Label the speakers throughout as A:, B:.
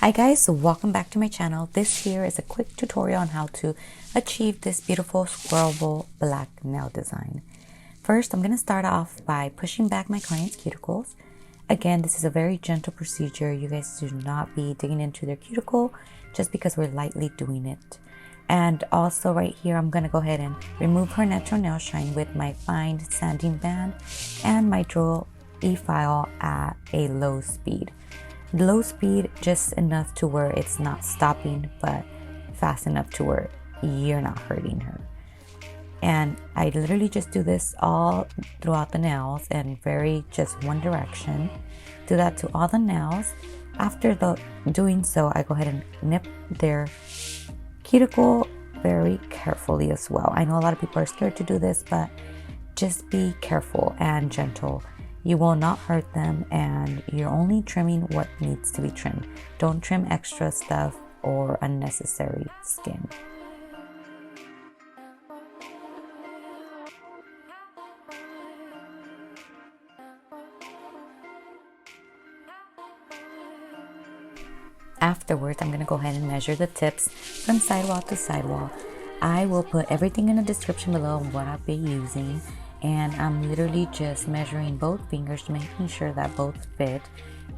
A: Hi guys, welcome back to my channel. This here is a quick tutorial on how to achieve this beautiful Squaroval black nail design. First, I'm going to start off by pushing back my client's cuticles. Again, this is a very gentle procedure. You guys do not be digging into their cuticle just because we're lightly doing it. And also right here, I'm going to go ahead and remove her natural nail shine with my fine sanding band and my drill e-file at a low speed. Low speed, just enough to where it's not stopping, but fast enough to where you're not hurting her. And I literally just do this all throughout the nails and very just one direction. Do that to all the nails. After doing so, I go ahead and nip their cuticle very carefully as well. I know a lot of people are scared to do this, but just be careful and gentle. You will not hurt them, and you're only trimming what needs to be trimmed. Don't trim extra stuff or unnecessary skin. Afterwards, I'm going to go ahead and measure the tips from sidewall to sidewall. I will put everything in the description below of what I'll be using. And I'm literally just measuring both fingers, making sure that both fit.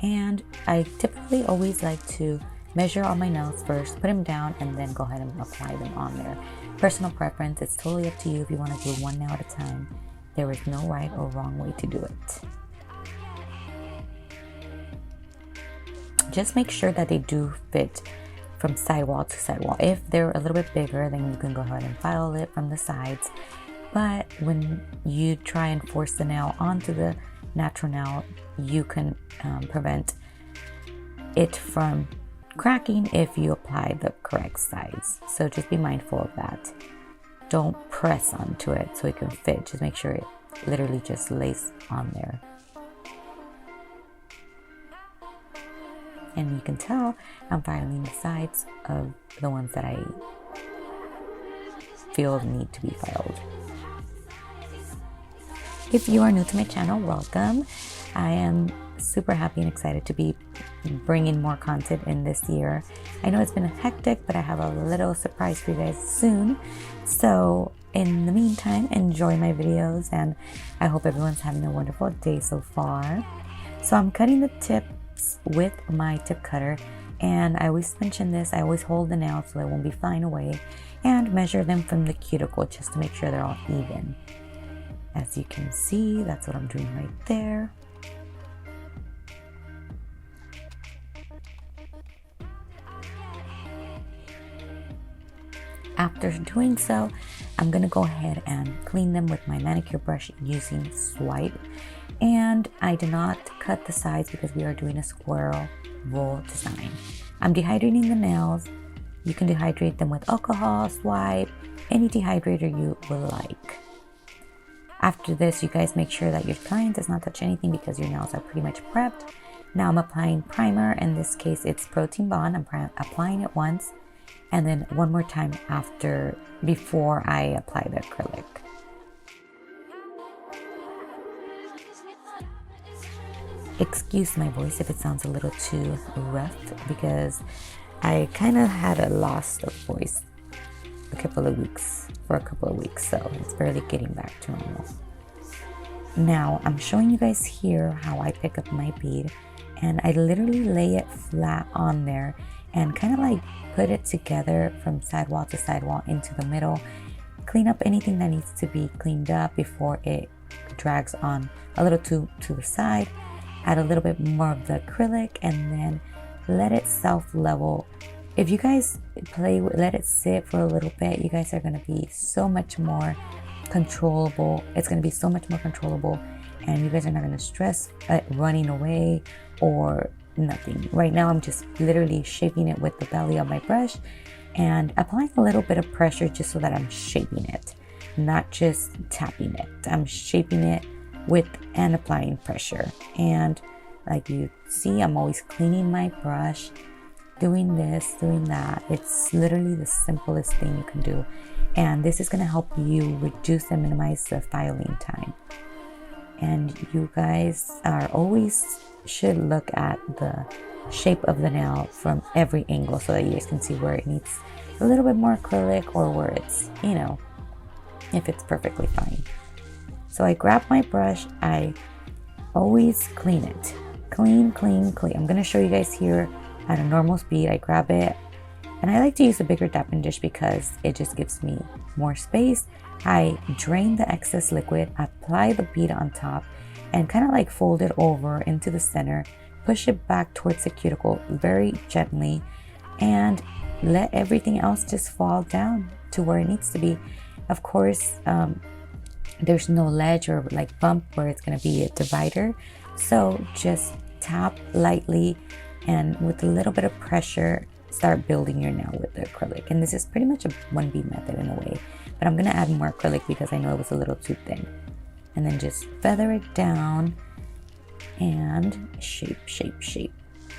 A: And I typically always like to measure all my nails first, put them down, and then go ahead and apply them on there. Personal preference, it's totally up to you if you want to do one nail at a time. There is no right or wrong way to do it. Just make sure that they do fit from sidewall to sidewall. If they're a little bit bigger, then you can go ahead and file it from the sides. But when you try and force the nail onto the natural nail, you can prevent it from cracking if you apply the correct size. So just be mindful of that. Don't press onto it so it can fit. Just make sure it literally just lays on there. And you can tell I'm filing the sides of the ones that I feel need to be filed. If you are new to my channel, welcome. I am super happy and excited to be bringing more content in this year. I know it's been hectic, but I have a little surprise for you guys soon. So in the meantime, enjoy my videos, and I hope everyone's having a wonderful day so far. So I'm cutting the tips with my tip cutter, and I always mention this, I always hold the nail so they won't be flying away, and measure them from the cuticle just to make sure they're all even. As you can see, that's what I'm doing right there. After doing so, I'm going to go ahead and clean them with my manicure brush using Swipe. And I did not cut the sides because we are doing a Squaroval design. I'm dehydrating the nails. You can dehydrate them with alcohol, Swipe, any dehydrator you will like. After this, you guys make sure that your client does not touch anything because your nails are pretty much prepped. Now I'm applying primer. In this case, it's Protein Bond. I'm applying it once and then one more time before I apply the acrylic. Excuse my voice if it sounds a little too rough because I kind of had a loss of voice for a couple of weeks, so it's barely getting back to normal. Now I'm showing you guys here how I pick up my bead, and I literally lay it flat on there and kind of like put it together from sidewall to sidewall into the middle. Clean up anything that needs to be cleaned up before it drags on a little to the side. Add a little bit more of the acrylic and then let it self-level. If you guys let it sit for a little bit, you guys are going to be so much more controllable. It's going to be so much more controllable, and you guys are not going to stress at running away or nothing. Right now, I'm just literally shaping it with the belly of my brush and applying a little bit of pressure just so that I'm shaping it, not just tapping it. I'm shaping it and applying pressure. And like you see, I'm always cleaning my brush, doing this, doing that. It's literally the simplest thing you can do, and this is going to help you reduce and minimize the filing time. And you guys are always should look at the shape of the nail from every angle so that you guys can see where it needs a little bit more acrylic or where it's, you know, if it's perfectly fine. So I grab my brush, I always clean it. Clean, clean, clean. I'm going to show you guys here at a normal speed. I grab it, and I like to use a bigger dapping dish because it just gives me more space. I drain the excess liquid, apply the bead on top, and kind of like fold it over into the center, push it back towards the cuticle very gently, and let everything else just fall down to where it needs to be. Of course, there's no ledge or like bump where it's going to be a divider, so just tap lightly and with a little bit of pressure start building your nail with the acrylic. And this is pretty much a 1B method in a way, but I'm going to add more acrylic because I know it was a little too thin. And then just feather it down and shape, shape, shape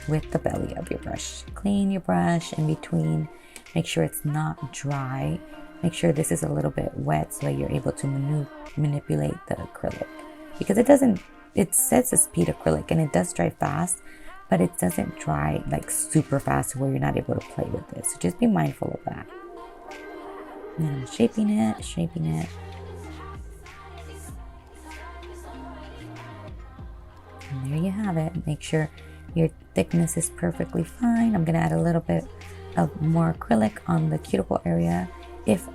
A: with the belly of your brush. Clean your brush in between, make sure it's not dry. Make sure this is a little bit wet so that you're able to manipulate the acrylic, because it says it's speed acrylic and it does dry fast, but it doesn't dry like super fast where you're not able to play with it. So just be mindful of that. And I'm shaping it, shaping it. And there you have it. Make sure your thickness is perfectly fine. I'm gonna add a little bit of more acrylic on the cuticle area if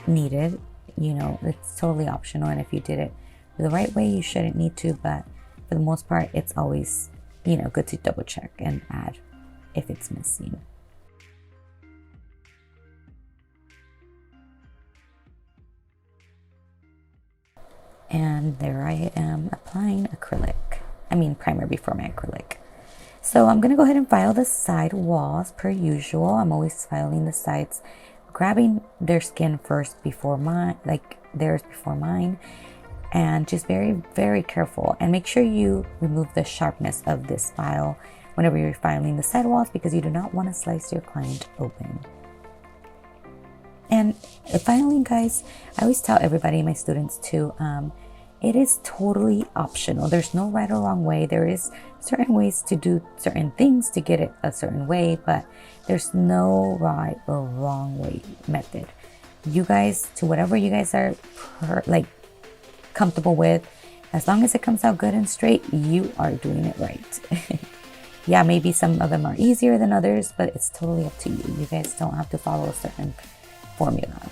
A: needed. You know, it's totally optional, and if you did it the right way, you shouldn't need to, but for the most part, it's always, you know, good to double check and add if it's missing. And there I am applying primer before my acrylic. So I'm gonna go ahead and file the side walls per usual. I'm always filing the sides, grabbing their skin first before mine, like theirs before mine, and just very, very careful. And make sure you remove the sharpness of this file whenever you're filing the side walls, because you do not want to slice your client open. And finally, guys, I always tell everybody, my students too, it is totally optional. There's no right or wrong way. There is certain ways to do certain things to get it a certain way, but there's no right or wrong way method. You guys, to whatever you guys are comfortable with, as long as it comes out good and straight, you are doing it right. Yeah, maybe some of them are easier than others, but it's totally up to you. You guys don't have to follow a certain formula.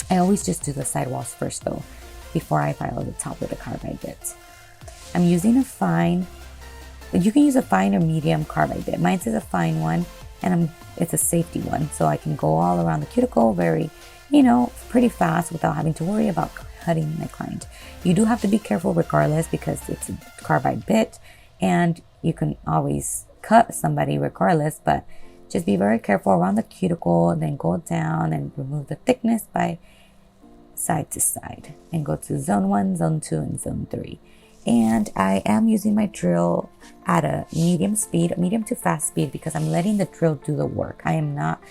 A: I always just do the sidewalls first though, before I file the top with a carbide bit. I'm using a fine, you can use a fine or medium carbide bit. Mine is a fine one, and it's a safety one, so I can go all around the cuticle very, pretty fast without having to worry about cutting my client. You do have to be careful regardless, because it's a carbide bit and you can always cut somebody regardless, but just be very careful around the cuticle, and then go down and remove the thickness by side to side and go to zone 1, zone 2, and zone 3. And I am using my drill at a medium to fast speed, because I'm letting the drill do the work. I am not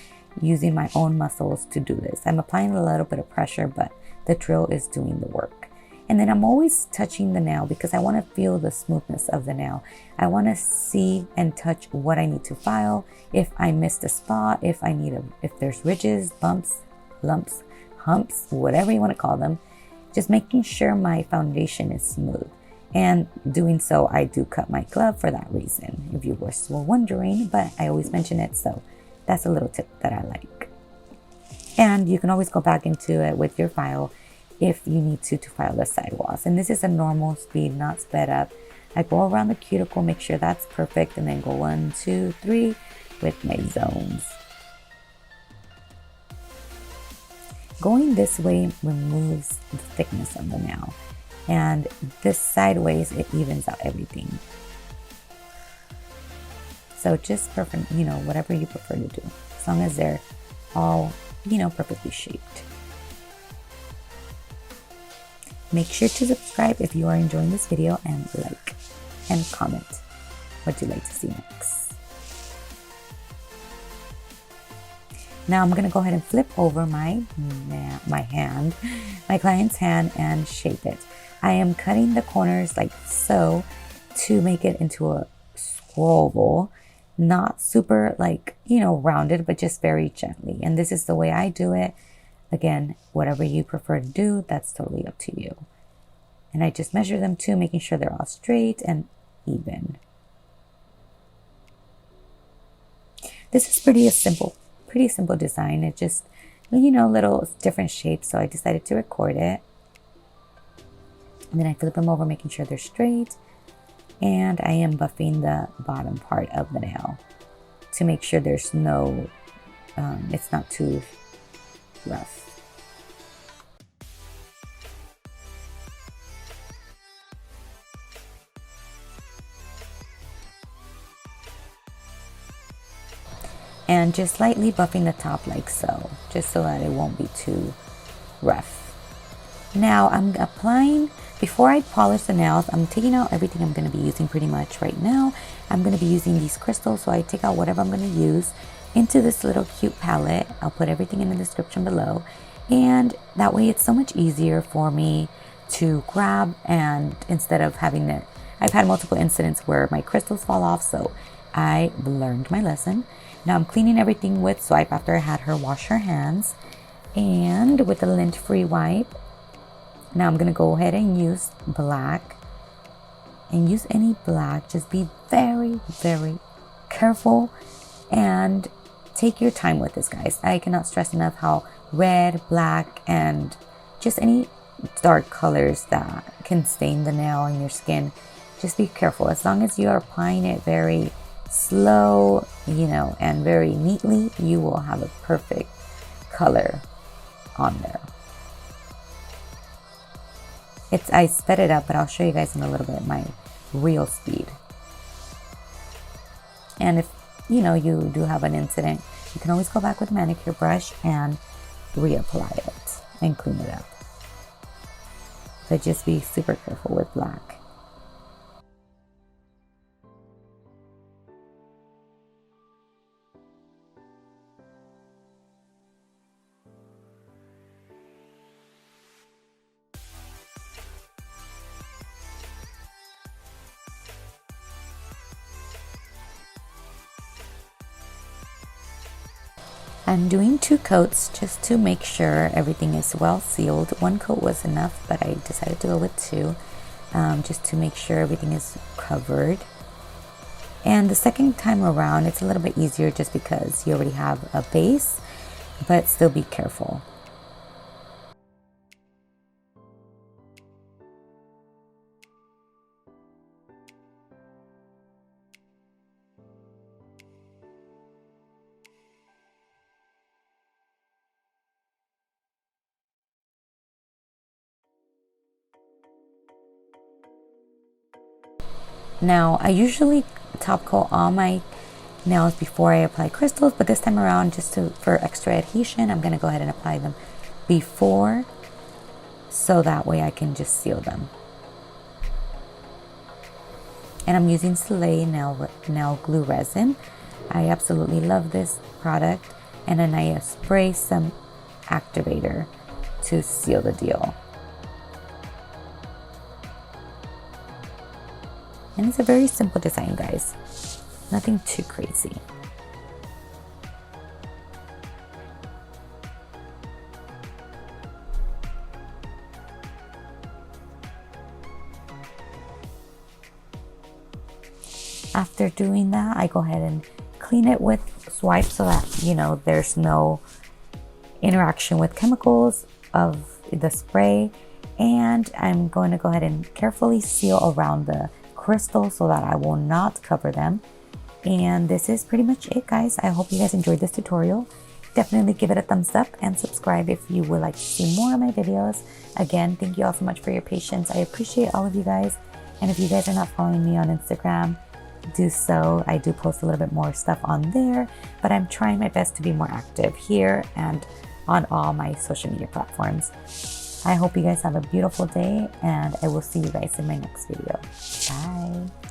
A: using my own muscles to do this. I'm applying a little bit of pressure, but the drill is doing the work. And then I'm always touching the nail, because I want to feel the smoothness of the nail. I want to see and touch what I need to file, if I missed a spot, if there's ridges, bumps, lumps, humps, whatever you want to call them, just making sure my foundation is smooth. And doing so, I do cut my glove for that reason, if you were wondering, but I always mention it, so that's a little tip that I like. And you can always go back into it with your file if you need to file the sidewalls. And this is a normal speed, not sped up. I go around the cuticle, make sure that's perfect, and then go 1, 2, 3 with my zones. Going this way removes the thickness of the nail, and this sideways, it evens out everything. So just perfect, whatever you prefer to do, as long as they're all, perfectly shaped. Make sure to subscribe if you are enjoying this video, and like and comment what you'd like to see next. Now I'm going to go ahead and flip over my client's hand, and shape it. I am cutting the corners like so to make it into a Squaroval, not super like, you know, rounded, but just very gently. And this is the way I do it. Again, whatever you prefer to do, that's totally up to you. And I just measure them too, making sure they're all straight and even. This is pretty simple design. It just, you know, little different shapes. So I decided to record it. And then I flip them over, making sure they're straight. And I am buffing the bottom part of the nail to make sure there's no, it's not too rough. And just lightly buffing the top like so, just so that it won't be too rough. Now I'm applying, before I polish the nails, I'm taking out everything I'm going to be using pretty much right now. I'm going to be using these crystals, so I take out whatever I'm going to use into this little cute palette. I'll put everything in the description below. And that way it's so much easier for me to grab, and instead of having it, I've had multiple incidents where my crystals fall off, so I learned my lesson. Now I'm cleaning everything with swipe after I had her wash her hands, and with a lint-free wipe. Now I'm gonna go ahead and use black, and use any black. Just be very, very careful and take your time with this, guys. I cannot stress enough how red, black, and just any dark colors that can stain the nail on your skin, just be careful. As long as you are applying it very slow, you know, and very neatly, you will have a perfect color on there. I sped it up, but I'll show you guys in a little bit my real speed. And if, you know, you do have an incident, you can always go back with a manicure brush and reapply it and clean it up. But just be super careful with black. I'm doing 2 coats just to make sure everything is well sealed. 1 coat was enough, but I decided to go with 2, just to make sure everything is covered. And the second time around, it's a little bit easier just because you already have a base, but still be careful. Now, I usually top coat all my nails before I apply crystals, but this time around, just for extra adhesion, I'm going to go ahead and apply them before, so that way I can just seal them. And I'm using Soleil nail glue resin. I absolutely love this product. And then I spray some activator to seal the deal. And it's a very simple design, guys. Nothing too crazy. After doing that, I go ahead and clean it with swipe so that, you know, there's no interaction with chemicals of the spray. And I'm going to go ahead and carefully seal around the crystal so that I will not cover them. And this is pretty much it, guys. I hope you guys enjoyed this tutorial. Definitely give it a thumbs up and subscribe if you would like to see more of my videos. Again, thank you all so much for your patience. I appreciate all of you guys. And if you guys are not following me on Instagram, do so. I do post a little bit more stuff on there, but I'm trying my best to be more active here and on all my social media platforms. I hope you guys have a beautiful day, and I will see you guys in my next video. Bye.